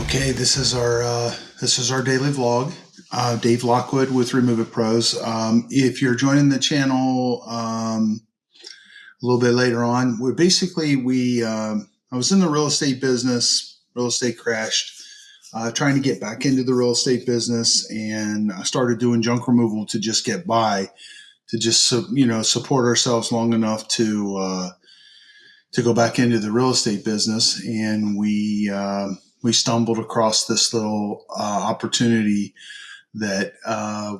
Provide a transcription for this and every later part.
Okay, this is our daily vlog. Dave Lockwood with Remove It Pros. If you're joining the channel a little bit later on, I was in the real estate business. Real estate crashed. Trying to get back into the real estate business, and I started doing junk removal to just get by, to just support ourselves long enough to go back into the real estate business. And we stumbled across this little opportunity that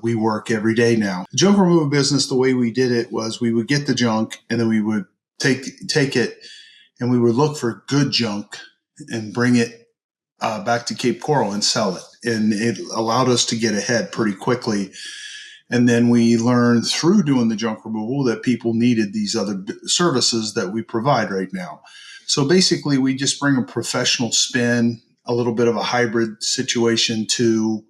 we work every day now. The junk removal business, the way we did it was we would get the junk, and then we would take it, and we would look for good junk and bring it back to Cape Coral and sell it. And it allowed us to get ahead pretty quickly. And then we learned through doing the junk removal that people needed these other services that we provide right now. So basically, we just bring a professional spin, a little bit of a hybrid situation to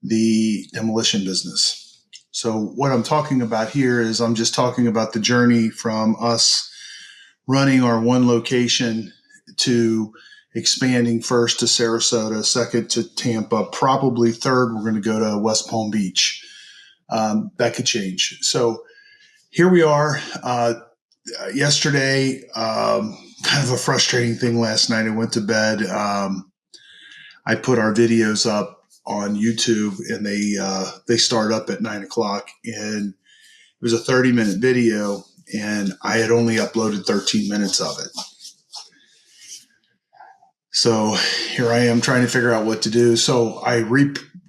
the demolition business. So what I'm talking about here is I'm just talking about the journey from us running our one location to expanding first to Sarasota, second to Tampa, probably third we're going to go to West Palm Beach. That could change. So here we are. Yesterday, kind of a frustrating thing last night. I went to bed. I put our videos up on YouTube, and they start up at 9 o'clock, and it was a 30-minute video, and I had only uploaded 13 minutes of it. So here I am trying to figure out what to do. So I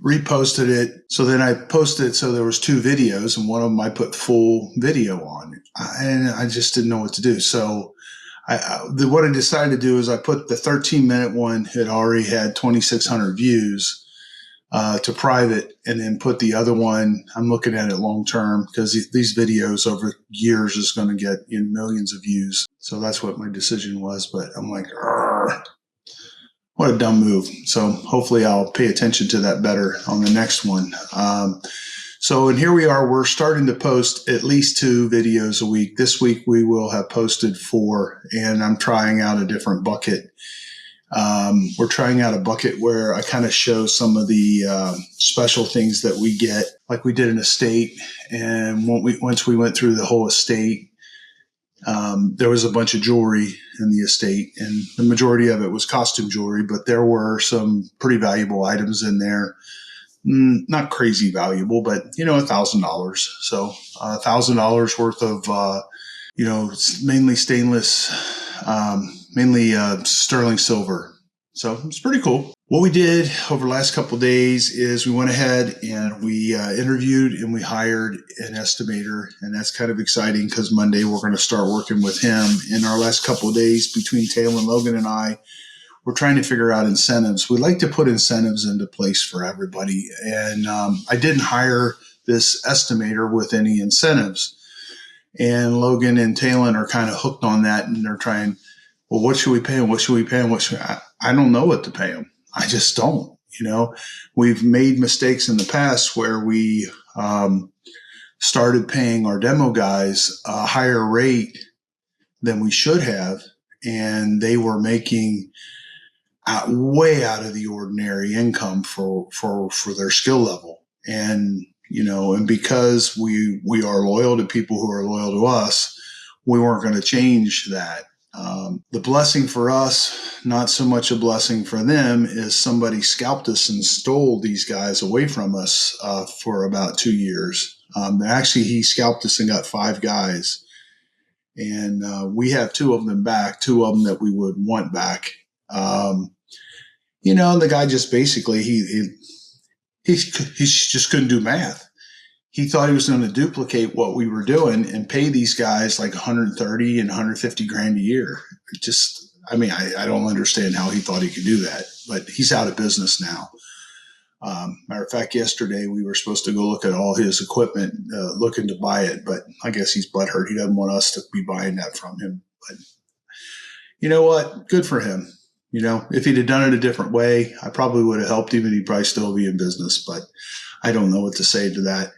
reposted it. So then I posted it, so there was two videos, and one of them I put full video on, and I just didn't know what to do. So what I decided to do is I put the 13-minute one, it already had 2,600 views, to private, and then put the other one, I'm looking at it long term, because these videos over years is going to get millions of views. So that's what my decision was. But I'm like, what a dumb move. So hopefully I'll pay attention to that better on the next one. And here we are. We're starting to post at least 2 videos a week. This week we will have posted 4, and I'm trying out a different bucket. We're trying out a bucket where I kind of show some of the special things that we get, like we did an estate. And once we went through the whole estate, there was a bunch of jewelry in the estate, and the majority of it was costume jewelry, but there were some pretty valuable items in there. Not crazy valuable, but $1,000. So $1,000 worth of, mainly stainless, mainly sterling silver. So it's pretty cool. What we did over the last couple of days is we went ahead and we interviewed and we hired an estimator, and that's kind of exciting because Monday we're going to start working with him. In our last couple of days, between Taylor, Logan, and I, we're trying to figure out incentives. We like to put incentives into place for everybody, and I didn't hire this estimator with any incentives. And Logan and Taylor are kind of hooked on that, and they're trying, well, what should we pay him? What should we pay him? I don't know what to pay him. I just don't. We've made mistakes in the past where we started paying our demo guys a higher rate than we should have, and they were making way out of the ordinary income for their skill level. And and because we are loyal to people who are loyal to us, we weren't going to change that. The blessing for us, not so much a blessing for them, is somebody scalped us and stole these guys away from us for about 2 years. Actually, he scalped us and got 5 guys. And we have 2 of them back, 2 of them that we would want back. The guy just basically, he just couldn't do math. He thought he was going to duplicate what we were doing and pay these guys like 130 and 150 grand a year. I don't understand how he thought he could do that, but he's out of business now. Matter of fact, yesterday we were supposed to go look at all his equipment, looking to buy it, but I guess he's butthurt. He doesn't want us to be buying that from him. But you know what? Good for him. If he'd have done it a different way, I probably would have helped him, and he'd probably still be in business, but I don't know what to say to that.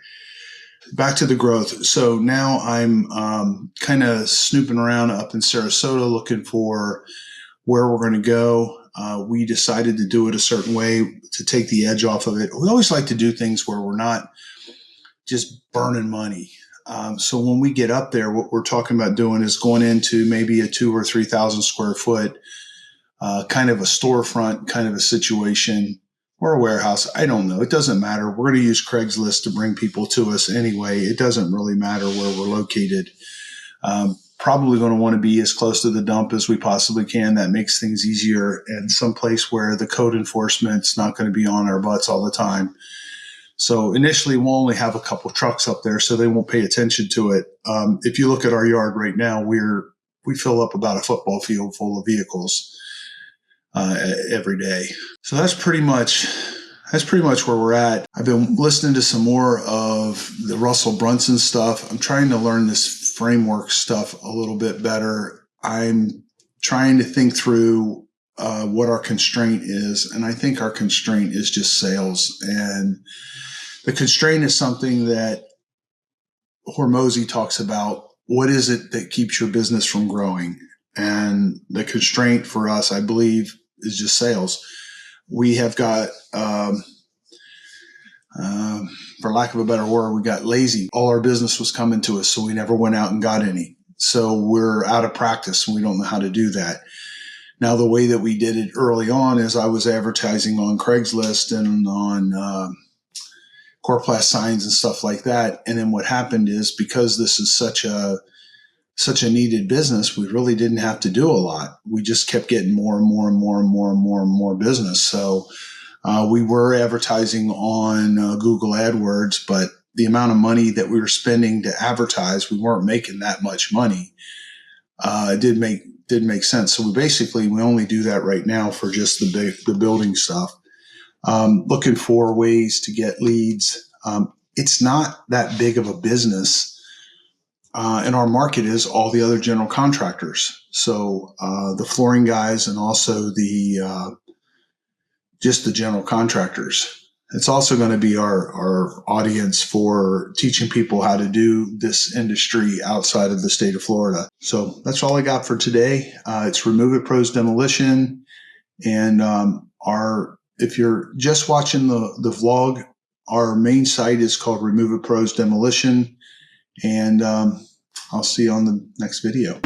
Back to the growth. So now I'm kind of snooping around up in Sarasota looking for where we're going to go. We decided to do it a certain way to take the edge off of it. We always like to do things where we're not just burning money. So when we get up there, what we're talking about doing is going into maybe a 2,000 or 3,000 square foot, kind of a storefront kind of a situation, or a warehouse. I don't know. It doesn't matter. We're going to use Craigslist to bring people to us anyway. It doesn't really matter where we're located. Probably going to want to be as close to the dump as we possibly can. That makes things easier, and someplace where the code enforcement's not going to be on our butts all the time. So initially, we'll only have a couple trucks up there, so they won't pay attention to it. If you look at our yard right now, we fill up about a football field full of vehicles every day. So that's pretty much where we're at. I've been listening to some more of the Russell Brunson stuff. I'm trying to learn this framework stuff a little bit better. I'm trying to think through what our constraint is, and I think our constraint is just sales. And the constraint is something that Hormozi talks about. What is it that keeps your business from growing? And the constraint for us, I believe, is just sales. We have got, for lack of a better word, we got lazy. All our business was coming to us, so we never went out and got any. So we're out of practice, and we don't know how to do that. Now, the way that we did it early on is I was advertising on Craigslist and on Coroplast signs and stuff like that. And then what happened is, because this is such a needed business, we really didn't have to do a lot. We just kept getting more and more and more and more and more and more business. So we were advertising on Google AdWords, but the amount of money that we were spending to advertise, we weren't making that much money. It didn't make sense. So we only do that right now for just the building stuff. Looking for ways to get leads. It's not that big of a business. And our market is all the other general contractors. So the flooring guys, and also just the general contractors. It's also going to be our audience for teaching people how to do this industry outside of the state of Florida. So that's all I got for today. It's Remove It Pros Demolition. And if you're just watching the vlog, our main site is called Remove It Pros Demolition. And I'll see you on the next video.